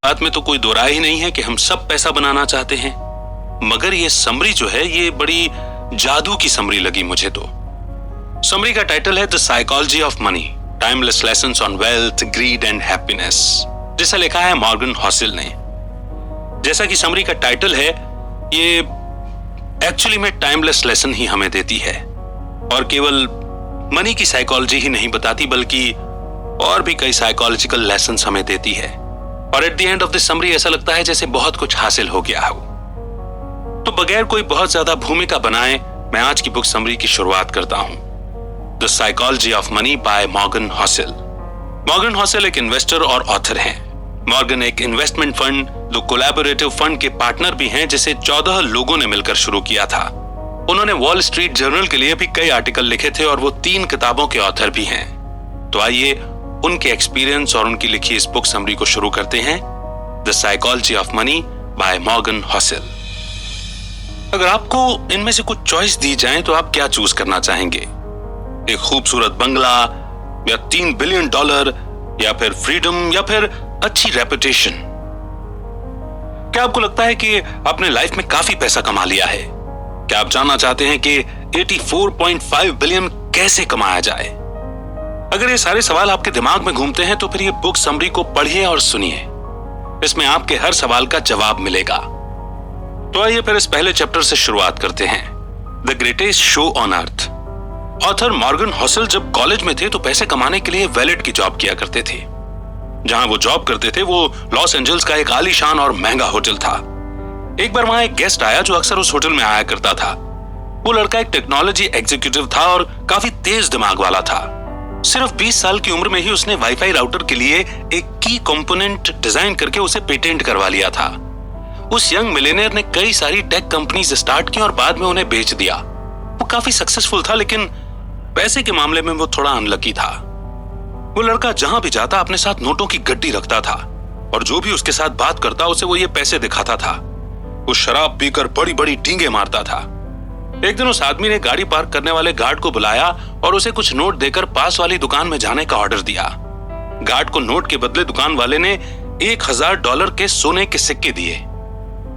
बात में तो कोई दो राय ही नहीं है कि हम सब पैसा बनाना चाहते हैं। मगर ये समरी जो है ये बड़ी जादू की समरी लगी मुझे तो। समरी का टाइटल है the psychology of money, timeless lessons on wealth, grid and happiness, जिसे लिखा है मॉर्गन हॉसेल ने। जैसा कि समरी का टाइटल है, ये एक्चुअली में टाइमलेस लेसन ही हमें देती है और केवल मनी की साइकोलॉजी ही नहीं बताती बल्कि और भी कई साइकोलॉजिकल लेसन्स हमें देती है। और at the end of the summary ऐसा लगता है जैसे बहुत कुछ हासिल हो गया हो। तो बगैर कोई बहुत ज्यादा भूमिका बनाए मैं आज की बुक समरी की शुरुआत करता हूं। The psychology of money by Morgan Housel. Morgan Housel एक इन्वेस्टर और ऑथर हैं। मॉर्गन एक investment fund, the collaborative fund के पार्टनर भी हैं, जिसे 14 लोगों ने मिलकर शुरू किया था। उन्होंने वॉल स्ट्रीट जर्नल के लिए भी कई आर्टिकल लिखे थे और वो 3 किताबों के ऑथर भी हैं। तो आइए उनके एक्सपीरियंस और उनकी लिखी इस बुक समरी को शुरू करते हैं, the psychology of money by Morgan Housel. अगर आपको इनमें से कुछ चॉइस दी जाए तो आप क्या चूज करना चाहेंगे? एक खूबसूरत बंगला या $3 बिलियन या फिर फ्रीडम या फिर अच्छी रेपुटेशन? क्या आपको लगता है कि आपने लाइफ में काफी पैसा कमा लिया है? क्या आप जानना चाहते हैं कि 84.5 बिलियन कैसे कमाया जाए? अगर ये सारे सवाल आपके दिमाग में घूमते हैं तो फिर ये बुक समरी को पढ़िए और सुनिए। इसमें आपके हर सवाल का जवाब मिलेगा। तो आइए फिर इस पहले चैप्टर से शुरुआत करते हैं, the greatest show on earth. Author Morgan Housel जब कॉलेज में थे तो पैसे कमाने के लिए वैलेट की जॉब किया करते थे। जहां वो जॉब करते थे वो लॉस एंजल्स का एक आलीशान और महंगा होटल था। एक बार वहां एक गेस्ट आया जो अक्सर उस होटल में आया करता था। वो लड़का एक टेक्नोलॉजी एग्जीक्यूटिव था और काफी तेज दिमाग वाला था। सिर्फ 20 साल की उम्र में ही उसने वाईफाई राउटर के लिए एक की कंपोनेंट डिजाइन करके उसे पेटेंट करवा लिया था। उस यंग मिलियनेयर ने कई सारी टेक कंपनीज स्टार्ट की और बाद में उन्हें बेच दिया। वो काफी सक्सेसफुल था लेकिन पैसे के मामले में वो थोड़ा अनलकी था। वो लड़का जहां भी जाता अपने साथ नोटों की गड्डी रखता था और जो भी उसके साथ बात करता उसे वो ये पैसे दिखाता था। वो शराब पीकर बड़ी बड़ी डींगे मारता था। एक दिन उस आदमी ने गाड़ी पार्क करने वाले गार्ड को बुलाया और उसे कुछ नोट देकर पास वाली दुकान में जाने का ऑर्डर दिया। गार्ड को नोट के बदले दुकान वाले ने $1000 के सोने के सिक्के दिए।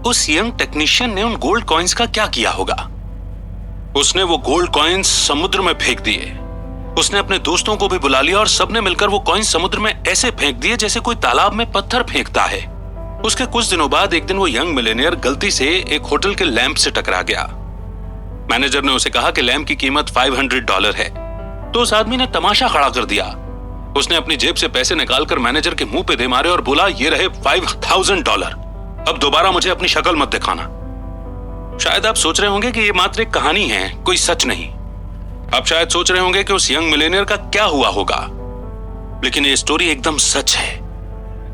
उस यंग टेक्नीशियन ने उन गोल्ड कॉइन्स का क्या किया होगा? उसने वो गोल्ड कॉइन्स समुद्र में फेंक दिए। उसने अपने दोस्तों को भी बुला लिया और सबने मिलकर वो कॉइन्स समुद्र में ऐसे फेंक दिए जैसे कोई तालाब में पत्थर फेंकता है। उसके कुछ दिनों बाद एक दिन वो यंग मिलियनेयर गलती से एक होटल के लैंप से टकरा गया। मैनेजर ने उसे कहा कि लैंप की कीमत $500 है। तो उस आदमी ने तमाशा खड़ा कर दिया। उसने अपनी जेब से पैसे निकालकर मैनेजर के मुंह पे दे मारे और बोला, ये रहे $5000, अब दोबारा मुझे अपनी शक्ल मत दिखाना। शायद आप सोच रहे होंगे कि ये मात्र एक कहानी है, कोई सच नहीं। आप शायद सोच रहे होंगे कि उस यंग मिलियनेयर का क्या हुआ होगा, लेकिन ये स्टोरी एकदम सच है।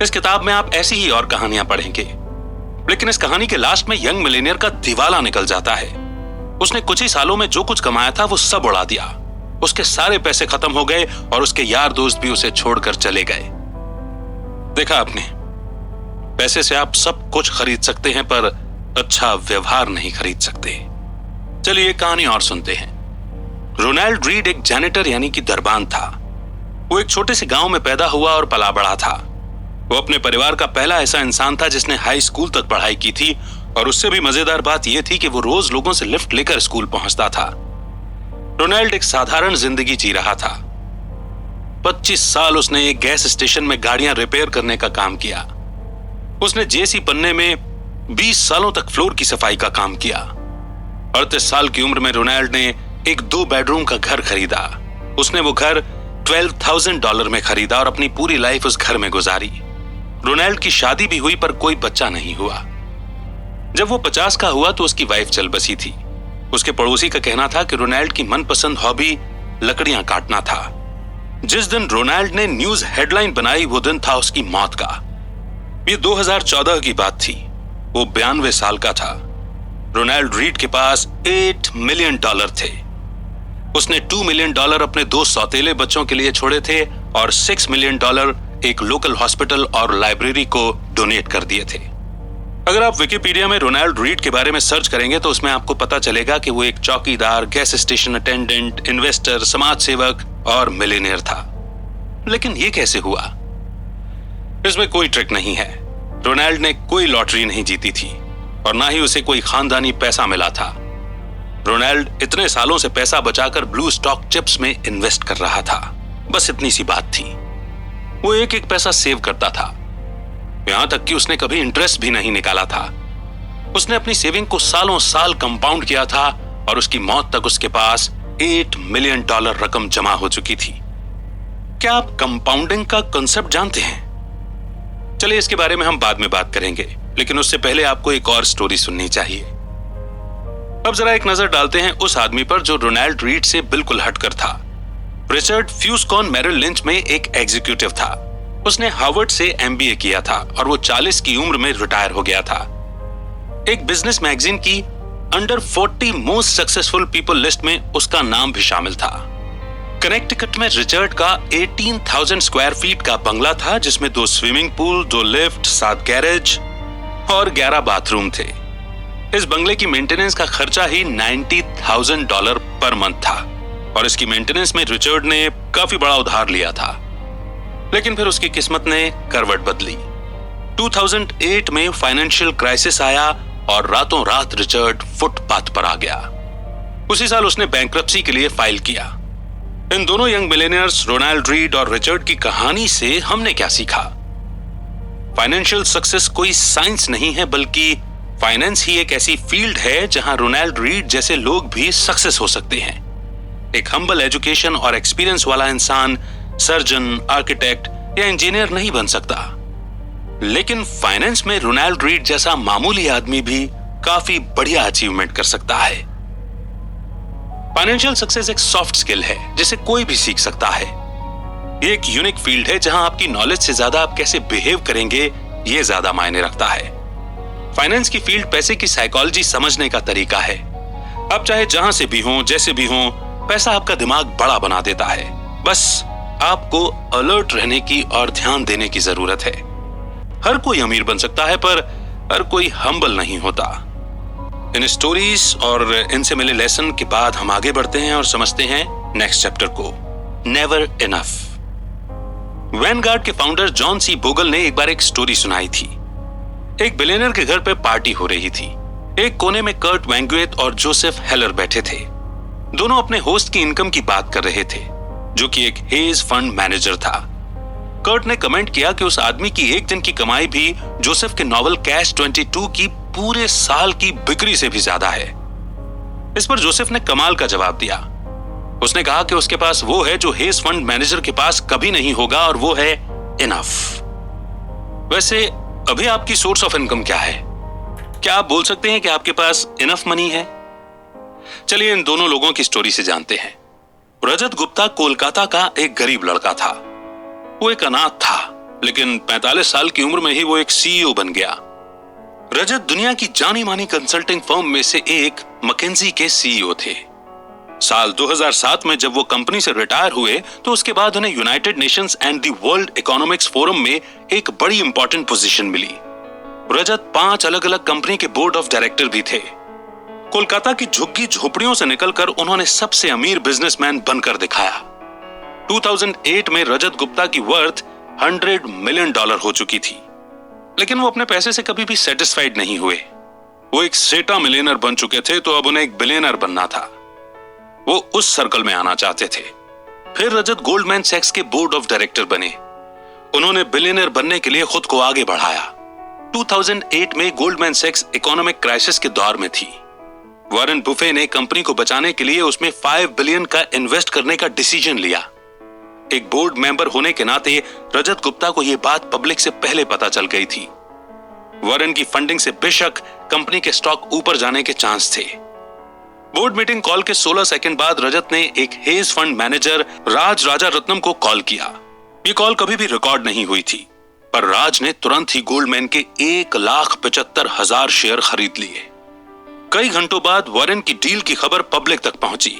इस किताब में आप ऐसी ही और कहानियां पढ़ेंगे, लेकिन इस कहानी के लास्ट में यंग मिलियनेयर का दिवाला निकल जाता है। उसने कुछ ही सालों में जो कुछ कमाया था वो सब उड़ा दिया। उसके सारे पैसे खत्म हो गए और उसके यार दोस्त भी उसे छोड़कर चले गए। देखा आपने, पैसे से आप सब कुछ खरीद सकते हैं पर अच्छा व्यवहार नहीं खरीद सकते। चलिए कहानी और सुनते हैं। रोनाल्ड रीड एक जैनिटर यानी कि दरबान था। वो एक छोटे से गांव में पैदा हुआ और पला बड़ा था। वो अपने परिवार का पहला ऐसा इंसान था जिसने हाई स्कूल तक पढ़ाई की थी और उससे भी मजेदार बात यह थी कि वो रोज लोगों से लिफ्ट लेकर स्कूल पहुंचता था। रोनाल्ड एक साधारण जिंदगी जी रहा था। 25 साल उसने एक गैस स्टेशन में गाड़ियां रिपेयर करने का काम किया। उसने जेसी पन्ने में 20 सालों तक फ्लोर की सफाई का काम किया। 38 साल की उम्र में रोनाल्ड ने एक 2 बेडरूम का घर खरीदा। उसने वो घर $12,000 में खरीदा और अपनी पूरी लाइफ उस घर में गुजारी। रोनाल्ड की शादी भी हुई पर कोई बच्चा नहीं हुआ। जब वो 50 का हुआ तो उसकी वाइफ चल बसी थी। उसके पड़ोसी का कहना था कि रोनाल्ड की मनपसंद हॉबी लकड़ियां काटना था। जिस दिन रोनाल्ड ने न्यूज हेडलाइन बनाई वो दिन था उसकी मौत का। ये 2014 की बात थी। वो 92 साल का था। रोनाल्ड रीड के पास $8 मिलियन थे। उसने $2 मिलियन अपने 2 सौतेले बच्चों के लिए छोड़े थे और $6 मिलियन एक लोकल हॉस्पिटल और लाइब्रेरी को डोनेट कर दिए थे। अगर आप विकिपीडिया में रोनाल्ड रीड के बारे में सर्च करेंगे तो उसमें आपको पता चलेगा कि वो एक चौकीदार, गैस स्टेशन अटेंडेंट, इन्वेस्टर, समाज सेवक और मिलियनेयर था। लेकिन ये कैसे हुआ? इसमें कोई ट्रिक नहीं है। रोनाल्ड ने कोई लॉटरी नहीं जीती थी और ना ही उसे कोई खानदानी पैसा मिला था। रोनाल्ड इतने सालों से पैसा बचाकर ब्लू स्टॉक चिप्स में इन्वेस्ट कर रहा था। बस इतनी सी बात थी। वो एक एक पैसा सेव करता था, यहां तक कि उसने कभी इंटरेस्ट भी नहीं निकाला था। उसने अपनी सेविंग को सालों साल कंपाउंड किया था और उसकी मौत तक उसके पास $8 मिलियन रकम जमा हो चुकी थी। क्या आप कंपाउंडिंग का कांसेप्ट जानते हैं? चलिए इसके बारे में हम बाद में बात करेंगे, लेकिन उससे पहले आपको एक और स्टोरी सुननी चाहिए। अब जरा एक नजर डालते हैं उस आदमी पर जो रोनाल्ड रीड से बिल्कुल हटकर था। रिचर्ड फ्यूस्कॉन मेरिल लिंच में एक एग्जीक्यूटिव था। उसने हार्वर्ड से MBA किया था और वो 40 की उम्र में रिटायर हो गया था। एक बिजनेस मैगजीन की under 40 most successful people list में उसका नाम भी शामिल था। कनेक्टिकट में रिचर्ड का 18,000 स्क्वायर फीट का बंगला था, जिसमें 2 स्विमिंग पूल, 2 लिफ्ट, 7 गैरेज और 11 बाथरूम थे। इस बंगले की मेंटेनेंस का खर्चा ही $90,000 पर मंथ था और इसकी मेंटेनेंस में रिचर्ड ने काफी बड़ा उधार लिया था। लेकिन फिर उसकी किस्मत ने करवट बदली। 2008 में फाइनेंशियल क्राइसिस आया और रातों रात रिचर्ड फुटपाथ पर आ गया। उसी साल उसने बैंक्रप्सी के लिए फाइल किया। इन दोनों यंग मिलेनियर्स रोनाल्ड रीड और रिचर्ड की कहानी से हमने क्या सीखा? फाइनेंशियल सक्सेस कोई साइंस नहीं है, बल्कि फाइनेंस ही एक ऐसी फील्ड है जहां रोनाल्ड रीड जैसे लोग भी सक्सेस हो सकते हैं। एक हम्बल एजुकेशन और एक्सपीरियंस वाला इंसान सर्जन, आर्किटेक्ट या इंजीनियर नहीं बन सकता, लेकिन फाइनेंस में रोनाल्ड रीड जैसा मामूली आदमी भी काफी बढ़िया अचीवमेंट कर सकता है। फाइनेंशियल सक्सेस एक सॉफ्ट स्किल है जिसे कोई भी सीख सकता है। ये एक यूनिक फील्ड है जहां आपकी नॉलेज से ज्यादा आप कैसे बिहेव करेंगे ये ज्यादा मायने रखता है। फाइनेंस की फील्ड पैसे की साइकोलॉजी समझने का तरीका है। आप चाहे जहां से भी हो, जैसे भी हो, पैसा आपका दिमाग बड़ा बना देता है। बस आपको अलर्ट रहने की और ध्यान देने की जरूरत है। हर कोई अमीर बन सकता है, पर हर कोई हम्बल नहीं होता। इन स्टोरीज और इनसे मिले लेसन के बाद हम आगे बढ़ते हैं और समझते हैं नेक्स्ट चैप्टर को, नेवर इनफ। वैनगार्ड के फाउंडर जॉन सी बोगल ने एक बार एक स्टोरी सुनाई थी। एक बिलियनर के घर पे पार्टी हो रही थी। एक कोने में कर्ट वैंगुएट और जोसेफ हेलर बैठे थे। दोनों अपने होस्ट की इनकम की बात कर रहे थे, जो कि एक हेज फंड मैनेजर था। कर्ट ने कमेंट किया कि उस आदमी की एक दिन की कमाई भी जोसेफ के नॉवल कैश 22 की पूरे साल की बिक्री से भी ज्यादा है। इस पर जोसेफ ने कमाल का जवाब दिया। उसने कहा कि उसके पास वो है जो हेज फंड मैनेजर के पास कभी नहीं होगा, और वो है इनफ। वैसे अभी आपकी सोर्स ऑफ इनकम क्या है? क्या आप बोल सकते हैं कि आपके पास इनफ मनी है? चलिए इन दोनों लोगों की स्टोरी से जानते हैं। रजत गुप्ता कोलकाता का एक गरीब लड़का था। वो एक अनाथ था, लेकिन 45 साल की उम्र में ही वो एक CEO बन गया। रजत दुनिया की जानी मानी कंसल्टिंग फर्म में से एक मैकेंजी के CEO थे। साल 2007 में जब वो कंपनी से रिटायर हुए तो उसके बाद उन्हें United Nations and the world economics forum में एक बड़ी इंपॉर्टेंट पोजीशन मिली। रजत 5 अलग अलग कंपनी के बोर्ड ऑफ डायरेक्टर भी थे। कोलकाता की झुग्गी झोपड़ियों से निकलकर उन्होंने सबसे अमीर बिजनेसमैन बनकर दिखाया। 2008 में रजत गुप्ता की वर्थ $100 मिलियन हो चुकी थी, लेकिन वो अपने पैसे से कभी भी सेटिस्फाइड नहीं हुए। वो एक सेटा मिलियनर बन चुके थे, तो अब उन्हें एक बिलियनर बनना था। वो उस सर्कल में आना चाहते थे। फिर रजत गोल्डमैन सैक्स के बोर्ड ऑफ डायरेक्टर बने। उन्होंने बिलियनर बनने के लिए खुद को आगे बढ़ाया। 2008 में गोल्डमैन सैक्स इकोनॉमिक क्राइसिस के दौर में थी। वॉरेन बुफे ने कंपनी को बचाने के लिए उसमें $5 बिलियन का इन्वेस्ट करने का डिसीजन लिया। एक बोर्ड मेंबर होने के नाते रजत गुप्ता को यह बात पब्लिक से पहले पता चल गई थी। वॉरेन की फंडिंग से बेशक कंपनी के स्टॉक ऊपर जाने के चांस थे। बोर्ड मीटिंग कॉल के 16 सेकंड बाद रजत ने एक हेज फंड मैनेजर राज राजा रत्नम को कॉल किया। यह कॉल कभी भी रिकॉर्ड नहीं हुई थी, पर राज ने तुरंत ही गोल्डमैन के 1,75,000 शेयर खरीद लिए। कई घंटों बाद वॉरेन की डील की खबर पब्लिक तक पहुंची।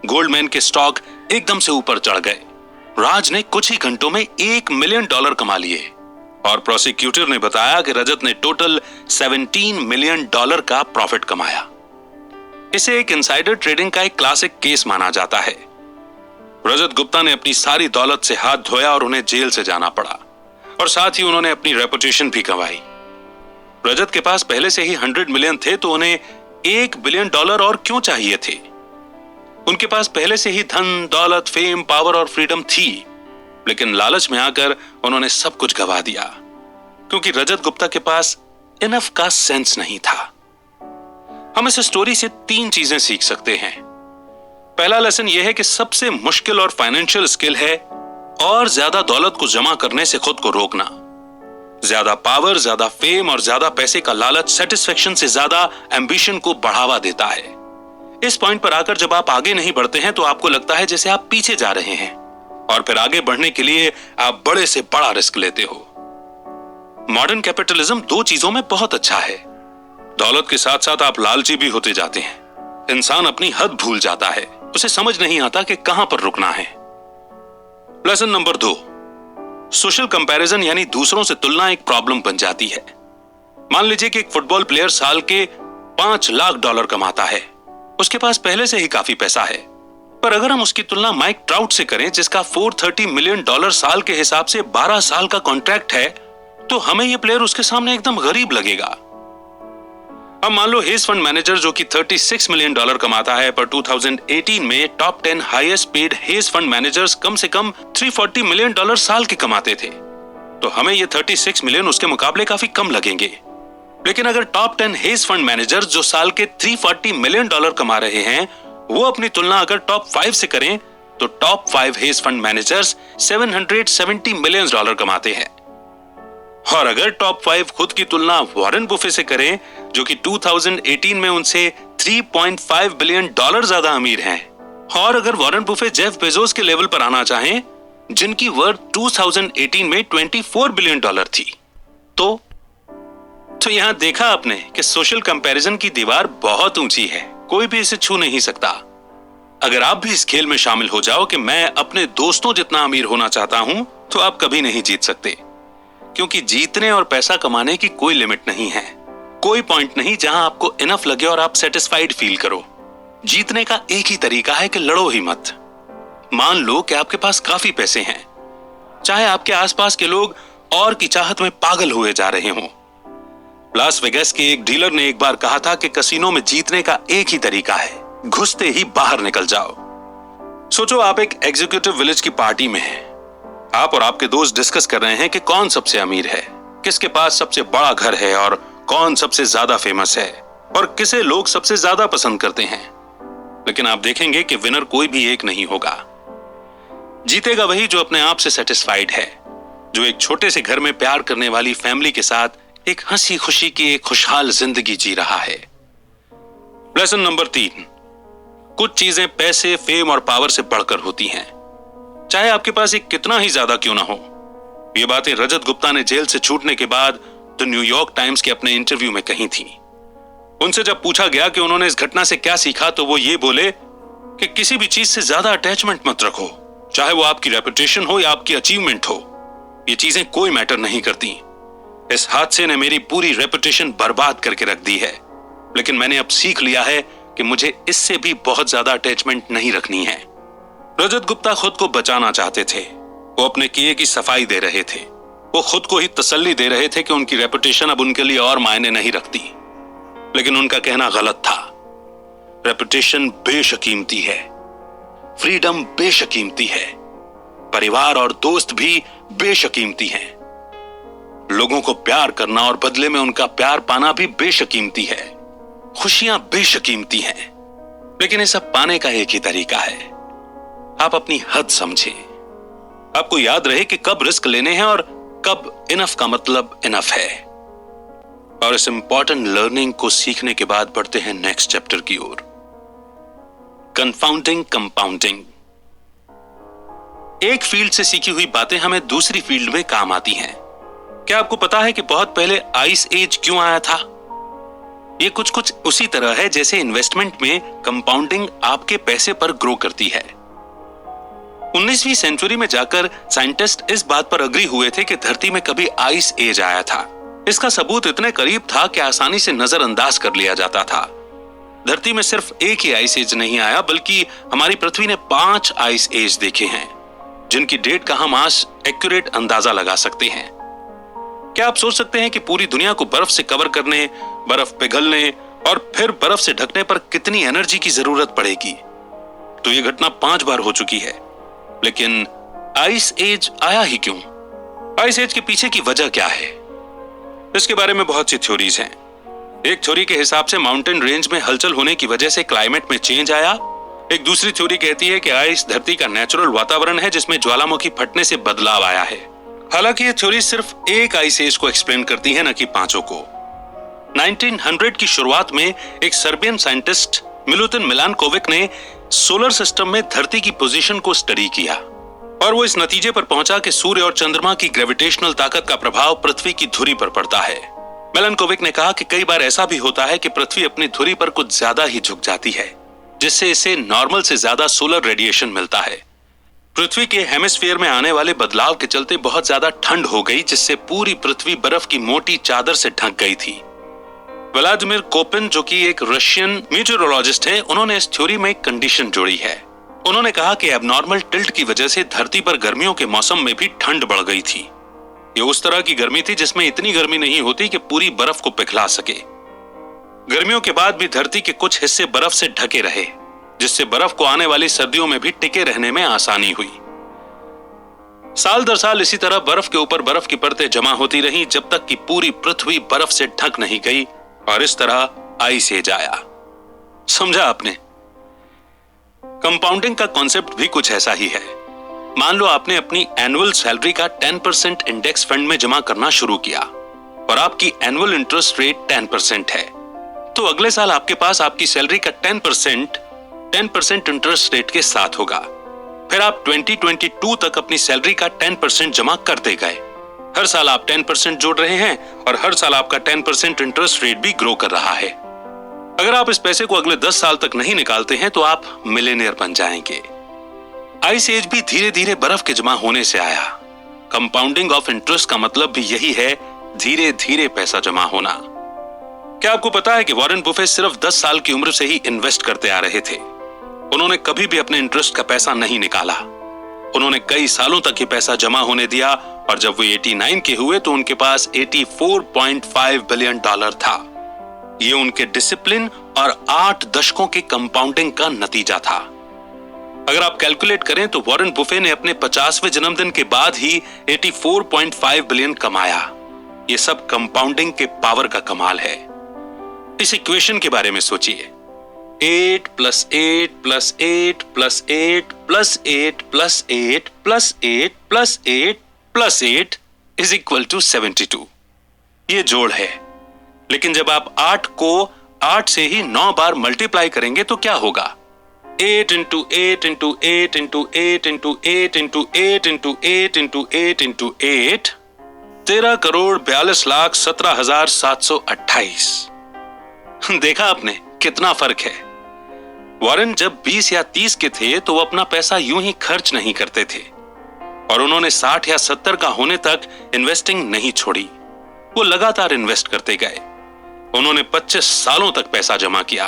गोल्डमैन के स्टॉक एकदम से ऊपर चढ़ गए। राज ने कुछ ही घंटों में $1 मिलियन कमा लिए और प्रोसिक्यूटर ने बताया कि रजत ने टोटल $17 मिलियन का प्रॉफिट कमाया। इसे एक इनसाइडर ट्रेडिंग का एक क्लासिक केस माना जाता है। रजत गुप्ता ने अपनी सारी दौलत से हाथ धोया और उन्हें जेल से जाना पड़ा। और साथ ही उन्होंने अपनी रेपुटेशन भी कमाई। रजत के पास पहले से ही 100 मिलियन थे, तो उन्हें $1 बिलियन और क्यों चाहिए थे? उनके पास पहले से ही धन, दौलत, फेम, पावर और फ्रीडम थी, लेकिन लालच में आकर उन्होंने सब कुछ गवा दिया, क्योंकि रजत गुप्ता के पास इनफ का सेंस नहीं था। हम इस स्टोरी से 3 चीजें सीख सकते हैं। पहला लेसन यह है कि सबसे मुश्किल और फाइनेंशियल स्किल है और ज्यादा दौलत को जमा करने से खुद को रोकना। ज्यादा पावर, ज्यादा फेम और ज्यादा पैसे का लालच सेटिस्फेक्शन से ज्यादा एम्बिशन को बढ़ावा देता है। इस पॉइंट पर आकर जब आप आगे नहीं बढ़ते हैं तो आपको लगता है जैसे आप पीछे जा रहे हैं, और फिर आगे बढ़ने के लिए आप बड़े से बड़ा रिस्क लेते हो। मॉडर्न कैपिटलिज्म 2 चीजों में बहुत अच्छा है। दौलत के साथ साथ आप लालची भी होते जाते हैं। इंसान अपनी हद भूल जाता है, उसे समझ नहीं आता कि कहां पर रुकना है। लेसन नंबर 2, सोशल कंपैरिजन यानी दूसरों से तुलना एक प्रॉब्लम बन जाती है। मान लीजिए कि एक फुटबॉल प्लेयर साल के $5 लाख कमाता है। उसके पास पहले से ही काफी पैसा है, पर अगर हम उसकी तुलना माइक ट्राउट से करें, जिसका $430 मिलियन साल के हिसाब से 12 साल का कॉन्ट्रैक्ट है, तो हमें यह प्लेयर उसके सामने एकदम गरीब लगेगा। अब मान लो हेज फंड मैनेजर जो कि $36 मिलियन कमाता है, पर 2018 में top 10 highest paid hedge fund managers कम से कम $340 मिलियन साल के कमाते थे, तो हमें ये 36 मिलियन उसके मुकाबले काफी कम लगेंगे। लेकिन अगर टॉप 10 हेज फंड मैनेजर्स जो साल के $340 मिलियन कमा रहे हैं, वो अपनी तुलना अगर टॉप 5 से करें, तो top 5 hedge fund managers $770 million कमाते हैं। और अगर टॉप 5 खुद की तुलना वॉरेन बुफे से करें, जो कि 2018 में उनसे $3.5 बिलियन ज्यादा अमीर हैं, और अगर वॉरेन बुफे जेफ बेजोस के लेवल पर आना चाहें, जिनकी वर्थ 2018 में $24 बिलियन थी, तो यहां देखा आपने कि सोशल कंपैरिजन की दीवार बहुत ऊंची है, कोई भी इसे छू नहीं सकता। अगर आप भी इस खेल में शामिल हो जाओ कि मैं अपने दोस्तों जितना अमीर होना चाहता हूं, तो आप कभी नहीं जीत सकते, क्योंकि जीतने और पैसा कमाने की कोई लिमिट नहीं है। कोई पॉइंट नहीं जहां आपको इनफ लगे और आप सेटिस्फाइड फील करो। जीतने का एक ही तरीका है कि लड़ो ही मत। मान लो कि आपके पास काफी पैसे हैं, चाहे आपके आसपास के लोग और की चाहत में पागल हुए जा रहे हों। लास वेगास के एक डीलर ने एक बार कहा था कि कसिनो में जीतने का एक ही तरीका है, घुसते ही बाहर निकल जाओ। सोचो आप एक एग्जीक्यूटिव विलेज की पार्टी में हैं। आप और आपके दोस्त डिस्कस कर रहे हैं कि कौन सबसे अमीर है, किसके पास सबसे बड़ा घर है और कौन सबसे ज्यादा फेमस है और किसे लोग सबसे ज्यादा पसंद करते हैं। लेकिन आप देखेंगे कि विनर कोई भी एक नहीं होगा। जीतेगा वही जो अपने आप से सेटिस्फाइड है, जो एक छोटे से घर में प्यार करने वाली फैमिली के साथ एक हंसी खुशी की एक खुशहाल जिंदगी जी रहा है। लेसन नंबर 3, कुछ चीजें पैसे, फेम और पावर से बढ़कर होती हैं, चाहे आपके पास एक कितना ही ज्यादा क्यों ना हो। ये बातें रजत गुप्ता ने जेल से छूटने के बाद द न्यूयॉर्क टाइम्स के अपने इंटरव्यू में कही थी। उनसे जब पूछा गया कि उन्होंने इस घटना से क्या सीखा, तो वो ये बोले कि किसी भी चीज से ज्यादा अटैचमेंट मत रखो, चाहे वो आपकी रेपुटेशन हो या आपकी अचीवमेंट हो। ये चीजें कोई मैटर नहीं करती। इस हादसे ने मेरी पूरी रेपुटेशन बर्बाद करके रख दी है, लेकिन मैंने अब सीख लिया है कि मुझे इससे भी बहुत ज्यादा अटैचमेंट नहीं रखनी है। रजत गुप्ता खुद को बचाना चाहते थे। वो अपने किए की सफाई दे रहे थे। वो खुद को ही तसल्ली दे रहे थे कि उनकी रेपुटेशन अब उनके लिए और मायने नहीं रखती। लेकिन उनका कहना गलत था। रेपुटेशन बेशकीमती है, फ्रीडम बेशकीमती है, परिवार और दोस्त भी बेशकीमती हैं। लोगों को प्यार करना और बदले में उनका प्यार पाना भी बेशकीमती है। खुशियां बेशकीमती हैं, लेकिन ये सब पाने का एक ही तरीका है, आप अपनी हद समझें। आपको याद रहे कि कब रिस्क लेने हैं और कब इनफ का मतलब इनफ है। और इस इंपॉर्टेंट लर्निंग को सीखने के बाद बढ़ते हैं नेक्स्ट चैप्टर की ओर, कन्फाउंडिंग कंपाउंडिंग। एक फील्ड से सीखी हुई बातें हमें दूसरी फील्ड में काम आती हैं। क्या आपको पता है कि बहुत पहले आइस एज क्यों आया था? ये कुछ उसी तरह है जैसे इन्वेस्टमेंट में कंपाउंडिंग आपके पैसे पर ग्रो करती है। 19वीं सेंचुरी में जाकर साइंटिस्ट इस बात पर अग्री हुए थे कि धरती में कभी आइस एज आया था। इसका सबूत इतने करीब था कि आसानी से नजरअंदाज कर लिया जाता था। धरती में सिर्फ एक ही आइस एज नहीं आया, बल्कि हमारी पृथ्वी ने 5 आइस एज देखे हैं, जिनकी डेट का हम आज एक्यूरेट अंदाजा लगा सकते हैं। क्या आप सोच सकते हैं कि पूरी दुनिया को बर्फ से कवर करने, बर्फ पिघलने और फिर बर्फ से ढकने पर कितनी एनर्जी की जरूरत पड़ेगी? तो यह घटना 5 बार हो चुकी है, लेकिन आइस एज आया ही क्यों? आइस एज के पीछे की वजह क्या है? इसके बारे में बहुत सी थ्योरीज हैं। एक थ्योरी के हिसाब से माउंटेन रेंज में हलचल होने की वजह से क्लाइमेट में चेंज आया। एक दूसरी थ्योरी कहती है कि आइस धरती का नेचुरल वातावरण है जिसमें ज्वालामुखी फटने से बदलाव आया है। हालांकि ये थ्योरी सिर्फ एक आइस एज को एक्सप्लेन करती है, न कि 5 को। 1900 की शुरुआत में एक सर्बियन साइंटिस्ट मिलुतिन मिलानकोविक ने सोलर सिस्टम में धरती की पोजीशन को स्टडी किया और वो इस नतीजे पर पहुंचा कि सूर्य और चंद्रमा की ग्रेविटेशनल ताकत का प्रभाव पृथ्वी की धुरी पर पड़ता है। मिलानकोविक ने कहा कि कई बार ऐसा भी होता है कि पृथ्वी अपनी धुरी पर कुछ ज्यादा ही झुक जाती है, जिससे इसे नॉर्मल से ज्यादा सोलर रेडिएशन मिलता है। पृथ्वी के हेमिस्फीयर में आने वाले बदलाव के चलते बहुत ज्यादा ठंड हो गई, जिससे पूरी पृथ्वी बर्फ की मोटी चादर से ढक गई थी। व्लादिमीर कोपिन, जो कि एक रशियन मीटेरोलॉजिस्ट है, उन्होंने इस थ्योरी में एक कंडीशन जोड़ी है। उन्होंने कहा कि एबनॉर्मल टिल्ट की वजह से धरती पर गर्मियों के मौसम में भी ठंड बढ़ गई थी। ये उस तरह की गर्मी थी जिसमें इतनी गर्मी नहीं होती कि पूरी बर्फ को पिघला सके। गर्मियों के बाद भी धरती के कुछ हिस्से बर्फ से ढके रहे, जिससे बर्फ को आने वाली सर्दियों में भी टिके रहने में आसानी हुई। साल दर साल इसी तरह बर्फ के ऊपर बर्फ की परतें जमा होती रहीं, जब तक कि पूरी पृथ्वी बर्फ से ढक नहीं गई और इस तरह आइस एज आया। समझा आपने? कंपाउंडिंग का कॉन्सेप्ट भी कुछ ऐसा ही है। मान लो आपने अपनी एनुअल सैलरी का 10% इंडेक्स फंड में जमा करना शुरू किया और आपकी एनुअल इंटरेस्ट रेट 10% है, तो अगले साल आपके पास आपकी सैलरी का 10% इंटरेस्ट रेट के साथ होगा। फिर आप 2022 तक अपनी सैलरी का 10% जमा करते गए। हर साल आप 10% जोड़ रहे हैं और हर साल आपका 10% इंटरेस्ट रेट भी ग्रो कर रहा है। अगर आप इस पैसे को अगले 10 साल तक नहीं निकालते हैं तो आप मिलियनेयर बन जाएंगे। आइस एज भी धीरे धीरे बर्फ के जमा होने से आया। कंपाउंडिंग ऑफ इंटरेस्ट का मतलब भी यही है, धीरे धीरे पैसा जमा होना। क्या आपको पता है कि वॉरेन बुफे सिर्फ 10 साल की उम्र से ही इन्वेस्ट करते आ रहे थे? उन्होंने कभी भी अपने इंटरेस्ट का पैसा नहीं निकाला। उन्होंने कई सालों तक ये पैसा जमा होने दिया और जब वो 89 के हुए तो उनके पास $84.5 बिलियन था। ये उनके डिसिप्लिन और 8 दशकों के कंपाउंडिंग का नतीजा था। अगर आप कैलकुलेट करें तो वॉरेन बुफे ने अपने 50वें जन्मदिन के बाद ही 84.5 बिलियन कमाया। ये सब कंपाउंडिंग के पावर का कमाल है। इस इक्वेशन के बारे में सोचिए। 8 + 8 + 8 + 8 + 8 + 8 + 8 + 8 + 8 = 72। ये जोड़ है। लेकिन जब आप 8 को 8 से ही 9 बार मल्टीप्लाई करेंगे तो क्या होगा? 8 × 8 × 8 × 8 × 8 × 8 × 8 × 8 × 8 13,42,17,728। देखा आपने कितना फर्क है? वॉरेन जब 20 या 30 के थे तो वो अपना पैसा यूं ही खर्च नहीं करते थे और उन्होंने 60 या 70 का होने तक इन्वेस्टिंग नहीं छोड़ी। वो लगातार इन्वेस्ट करते गए। उन्होंने 25 सालों तक पैसा जमा किया।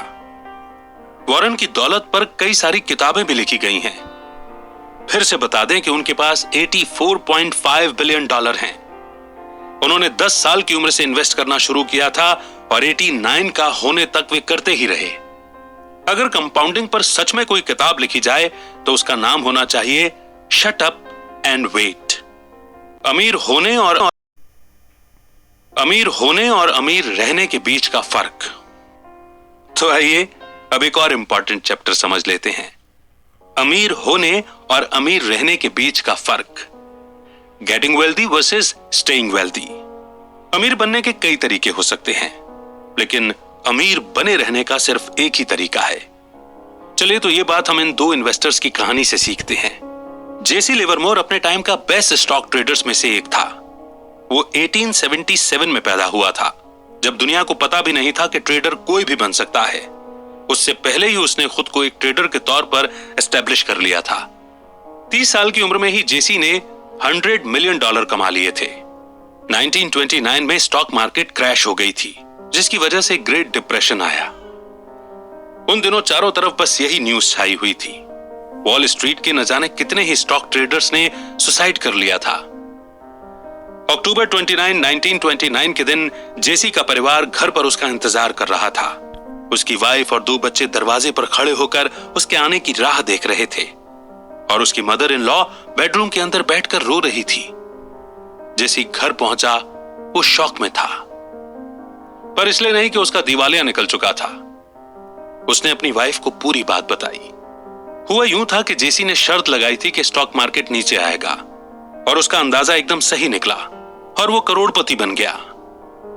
वॉरेन की दौलत पर कई सारी किताबें भी लिखी गई हैं। फिर से बता दें कि उनके पास $84.5 बिलियन हैं। उन्होंने 10 साल की उम्र से इन्वेस्ट करना शुरू किया था और 89 का होने तक वे करते ही रहे। अगर कंपाउंडिंग पर सच में कोई किताब लिखी जाए तो उसका नाम होना चाहिए शट अप एंड वेट। अमीर होने और अमीर रहने के बीच का फर्क। तो आइए अब एक और इंपॉर्टेंट चैप्टर समझ लेते हैं। अमीर होने और अमीर रहने के बीच का फर्क। Getting wealthy versus staying wealthy. अमीर बनने के कई तरीके हो सकते हैं, लेकिन अमीर बने रहने का सिर्फ एक ही तरीका है। चलिए तो ये बात हम इन 2 इन्वेस्टर्स की कहानी से सीखते हैं। जेसी लिवरमोर अपने टाइम का बेस्ट स्टॉक ट्रेडर्स में से एक था। वो 1877 में पैदा हुआ था, जब दुनिया को पता भी नहीं था कि ट्रेडर कोई भी बन सकता है। उससे पहले ही उसने खुद को एक ट्रेडर के तौर पर एस्टेब्लिश कर लिया था। 30 साल की उम्र में ही जेसी ने $100 मिलियन कमा लिए थे। 1929 में स्टॉक मार्केट क्रैश हो गई थी, जिसकी वजह से ग्रेट डिप्रेशन आया। उन दिनों चारों तरफ बस यही न्यूज छाई हुई थी। वॉल स्ट्रीट के न जाने कितने ही स्टॉक ट्रेडर्स ने सुसाइड कर लिया था। अक्टूबर 29, 1929 के दिन जेसी का परिवार घर पर उसका इंतजार कर रहा था। उसकी वाइफ और 2 बच्चे दरवाजे पर खड़े होकर उसके आने की राह देख रहे थे और उसकी मदर इन लॉ बेडरूम के अंदर बैठकर रो रही थी। जेसी घर पहुंचा, वो शॉक में था, पर इसलिए नहीं कि उसका दिवालिया निकल चुका था। उसने अपनी वाइफ को पूरी बात बताई। हुआ यूं था कि जेसी ने शर्त लगाई थी कि स्टॉक मार्केट नीचे आएगा और उसका अंदाजा एकदम सही निकला और वो करोड़पति बन गया।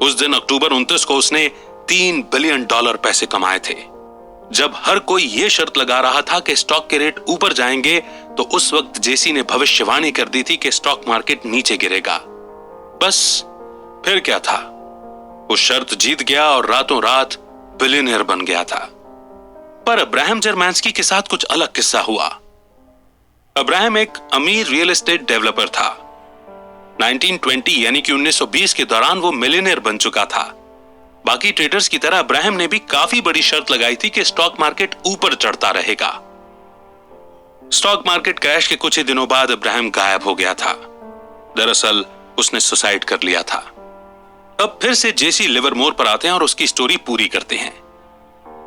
उस दिन अक्टूबर 29 को उसने $3 बिलियन पैसे कमाए थे। जब हर कोई ये शर्त लगा रहा था कि स्टॉक के रेट ऊपर जाएंगे, तो उस वक्त जेसी ने भविष्यवाणी कर दी थी कि स्टॉक मार्केट नीचे गिरेगा। बस फिर क्या था, वो शर्त जीत गया और रातों रात बिलियनियर बन गया था। पर अब्राहम जर्मांस्की के साथ कुछ अलग किस्सा हुआ। अब्राहम एक अमीर रियल एस्टेट डेवलपर था। 1920 यानी कि 1920 के दौरान वो मिलियनियर बन चुका था। बाकी ट्रेडर्स की तरह अब्राहम ने भी काफी बड़ी शर्त लगाई थी कि स्टॉक मार्केट ऊपर चढ़ता रहेगा। स्टॉक मार्केट क्रैश के कुछ ही दिनों बाद अब्राहम गायब हो गया था। दरअसल उसने सुसाइड कर लिया था। अब फिर से जेसी लिवरमोर पर आते हैं और उसकी स्टोरी पूरी करते हैं।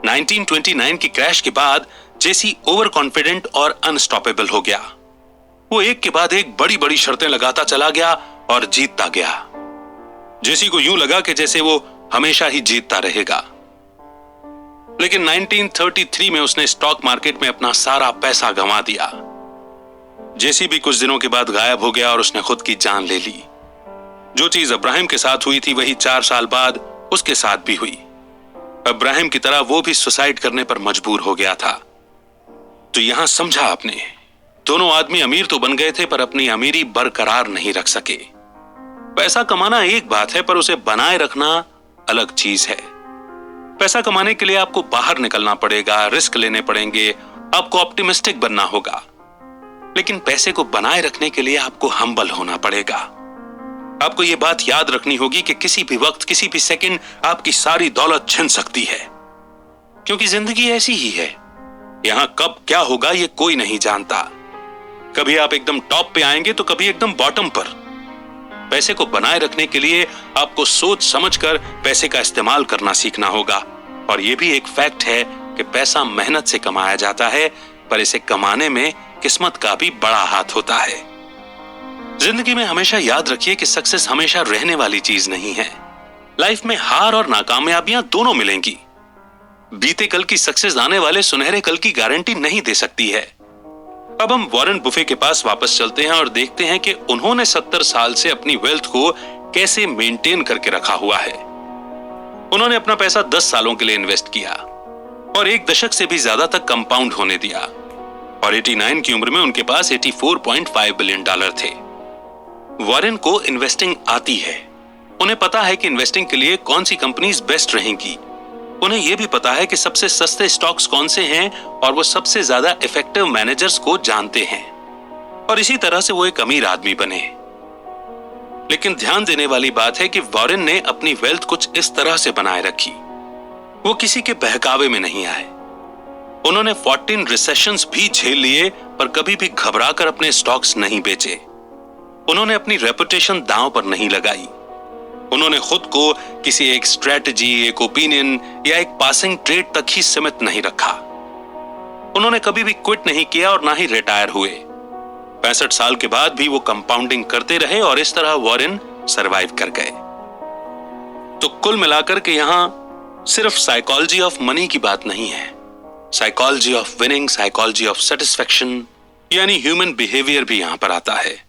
1929 की क्रैश के बाद जेसी ओवर कॉन्फिडेंट और अनस्टॉपेबल हो गया। वो एक के बाद एक बड़ी बड़ी शर्तें लगाता चला गया और जीतता गया। जेसी को यूं लगा कि जैसे वो हमेशा ही जीतता रहेगा। लेकिन 1933 में उसने स्टॉक मार्केट में अपना सारा पैसा गंवा दिया। जेसी भी कुछ दिनों के बाद गायब हो गया और उसने खुद की जान ले ली। जो चीज अब्राहम के साथ हुई थी वही 4 साल बाद उसके साथ भी हुई। अब्राहम की तरह वो भी सुसाइड करने पर मजबूर हो गया था। तो यहां समझा आपने, दोनों आदमी अमीर तो बन गए थे पर अपनी अमीरी बरकरार नहीं रख सके। पैसा कमाना एक बात है पर उसे बनाए रखना अलग चीज है। पैसा कमाने के लिए आपको बाहर निकलना पड़ेगा, रिस्क लेने पड़ेंगे, आपको ऑप्टिमिस्टिक बनना होगा। लेकिन पैसे को बनाए रखने के लिए आपको हम्बल होना पड़ेगा। आपको यह बात याद रखनी होगी कि किसी भी वक्त, किसी भी सेकंड आपकी सारी दौलत छिन सकती है, क्योंकि जिंदगी ऐसी ही है। यहां कब क्या होगा ये कोई नहीं जानता। कभी आप एकदम टॉप पे आएंगे तो कभी एकदम बॉटम पर। पैसे को बनाए रखने के लिए आपको सोच समझकर पैसे का इस्तेमाल करना सीखना होगा। और यह भी एक फैक्ट है कि पैसा मेहनत से कमाया जाता है, पर इसे कमाने में किस्मत का भी बड़ा हाथ होता है। जिंदगी में हमेशा याद रखिए कि सक्सेस हमेशा रहने वाली चीज नहीं है। लाइफ में हार और नाकामयाबियां दोनों मिलेंगी। बीते कल की सक्सेस आने वाले सुनहरे कल की गारंटी नहीं दे सकती है। अब हम वॉरेन बुफे के पास वापस चलते हैं और देखते हैं कि उन्होंने 70 साल से अपनी वेल्थ को कैसे मेंटेन करके रखा हुआ है। उन्होंने अपना पैसा 10 सालों के लिए इन्वेस्ट किया और 1 दशक से भी ज्यादा तक कंपाउंड होने दिया और 89 की उम्र में उनके पास $84.5 बिलियन थे। वॉरेन को इन्वेस्टिंग आती है। उन्हें पता है कि इन्वेस्टिंग के लिए कौन सी कंपनीज बेस्ट रहेंगी। उन्हें यह भी पता है कि सबसे सस्ते स्टॉक्स कौन से हैं और वो सबसे ज्यादा इफेक्टिव मैनेजर्स को जानते हैं। और इसी तरह से वो एक अमीर आदमी बने। लेकिन ध्यान देने वाली बात है कि वॉरेन ने अपनी वेल्थ कुछ इस तरह से बनाए रखी। वो किसी के बहकावे में नहीं आए। उन्होंने 14 रिसेशंस भी झेल लिए पर कभी भी घबराकर अपने स्टॉक्स नहीं बेचे। उन्होंने अपनी रेपुटेशन दांव पर नहीं लगाई। उन्होंने खुद को किसी एक स्ट्रेटजी, एक ओपिनियन या एक पासिंग ट्रेड तक ही सीमित नहीं रखा। उन्होंने कभी भी क्विट नहीं किया और ना ही रिटायर हुए। 65 साल के बाद भी वो कंपाउंडिंग करते रहे और इस तरह वॉरेन सरवाइव कर गए। तो कुल मिलाकर के यहां सिर्फ साइकोलॉजी ऑफ मनी की बात नहीं है, psychology of winning, psychology of satisfaction यानी ह्यूमन बिहेवियर भी यहां पर आता है।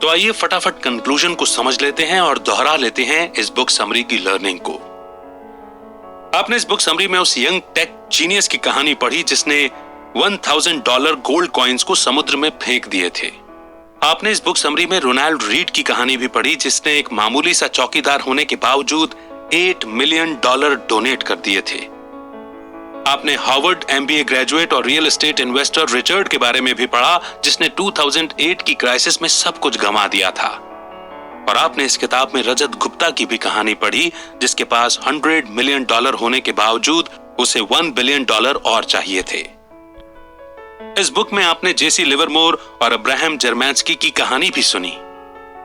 तो आइए फटाफट कंक्लूजन को समझ लेते हैं और दोहरा लेते हैं इस बुक समरी की लर्निंग को। आपने इस बुक समरी में उस यंग टेक जीनियस की कहानी पढ़ी जिसने $1000 गोल्ड कॉइन्स को समुद्र में फेंक दिए थे। आपने इस बुक समरी में रोनाल्ड रीड की कहानी भी पढ़ी जिसने एक मामूली सा चौकीदार होने के बावजूद $8 मिलियन डोनेट कर दिए थे। आपने हार्वर्ड MBA ग्रेजुएट और रियल एस्टेट इन्वेस्टर रिचर्ड के बारे में भी पढ़ा जिसने 2008 की क्राइसिस में सब कुछ गंवा दिया था। और आपने इस किताब में रजत गुप्ता की भी कहानी पढ़ी जिसके पास $100 मिलियन होने के बावजूद उसे $1 बिलियन और चाहिए थे। इस बुक में आपने जेसी लिवरमोर और अब्राहम जर्मांस्की की कहानी भी सुनी।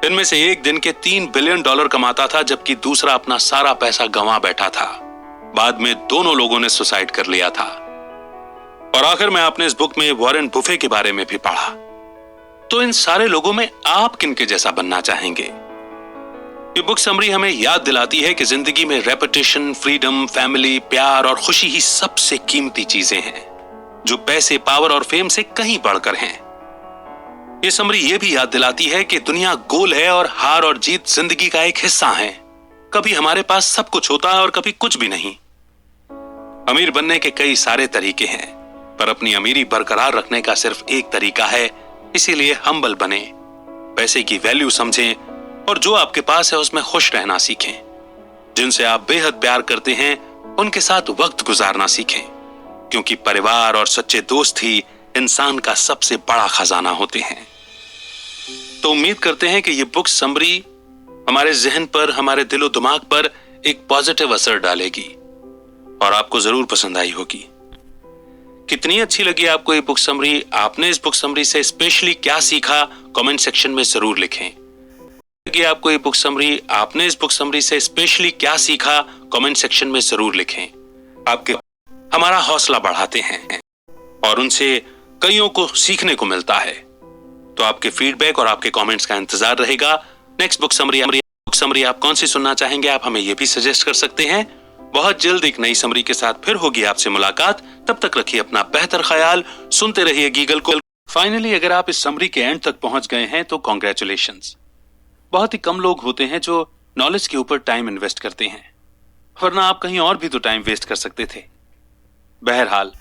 इनमें से एक दिन के $3 बिलियन कमाता था, जबकि दूसरा अपना सारा पैसा गंवा बैठा था। बाद में दोनों लोगों ने सुसाइड कर लिया था। और आखिर में आपने इस बुक में वॉरेन बुफे के बारे में भी पढ़ा। तो इन सारे लोगों में आप किनके जैसा बनना चाहेंगे? ये बुक समरी हमें याद दिलाती है कि जिंदगी में रेपुटेशन, फ्रीडम, फैमिली, प्यार और खुशी ही सबसे कीमती चीजें हैं, जो पैसे, पावर और फेम से कहीं बढ़कर हैं। ये समरी ये भी याद दिलाती है कि दुनिया गोल है और हार और जीत जिंदगी का एक हिस्सा है। कभी हमारे पास सब कुछ होता है और कभी कुछ भी नहीं। अमीर बनने के कई सारे तरीके हैं, पर अपनी अमीरी बरकरार रखने का सिर्फ एक तरीका है। इसीलिए हम्बल बने, पैसे की वैल्यू समझें और जो आपके पास है उसमें खुश रहना सीखें। जिनसे आप बेहद प्यार करते हैं उनके साथ वक्त गुजारना सीखें, क्योंकि परिवार और सच्चे दोस्त ही इंसान का सबसे बड़ा खजाना होते हैं। तो उम्मीद करते हैं कि ये बुक समरी हमारे जहन पर, हमारे दिलो दिमाग पर एक पॉजिटिव असर डालेगी और आपको जरूर पसंद आई होगी। कितनी अच्छी लगी आपको ये बुक समरी? आपने इस बुक समरी से स्पेशली क्या सीखा? कमेंट सेक्शन में जरूर लिखें। कि आपको ये बुक समरी, आपने इस बुक समरी से स्पेशली क्या सीखा? कमेंट सेक्शन में जरूर लिखें। आपके हमारा हौसला बढ़ाते हैं और उनसे कईयों को सीखने को मिलता है। तो आपके फीडबैक और आपके कमेंट्स का इंतजार रहेगा। नेक्स्ट बुक समरी आप कौन सी सुनना चाहेंगे? आप हमें यह भी सजेस्ट कर सकते हैं। बहुत जल्द एक नई समरी के साथ फिर होगी आपसे मुलाकात। तब तक रखिए अपना बेहतर ख्याल, सुनते रहिए गीगल को। फाइनली अगर आप इस समरी के एंड तक पहुंच गए हैं तो कॉन्ग्रेचुलेशंस। बहुत ही कम लोग होते हैं जो नॉलेज के ऊपर टाइम इन्वेस्ट करते हैं, वरना आप कहीं और भी तो टाइम वेस्ट कर सकते थे। बहरहाल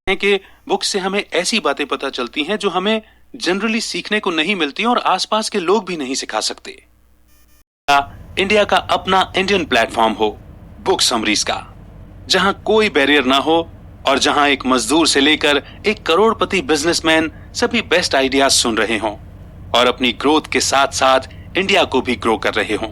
है कि बुक से हमें ऐसी बातें पता चलती हैं जो हमें जनरली सीखने को नहीं मिलती और आसपास के लोग भी नहीं सिखा सकते। इंडिया का अपना इंडियन प्लेटफॉर्म हो बुक समरीज का, जहां कोई बैरियर ना हो और जहां एक मजदूर से लेकर एक करोड़पति बिजनेसमैन सभी बेस्ट आइडियाज सुन रहे हों और अपनी ग्रोथ के साथ साथ इंडिया को भी ग्रो कर रहे हों।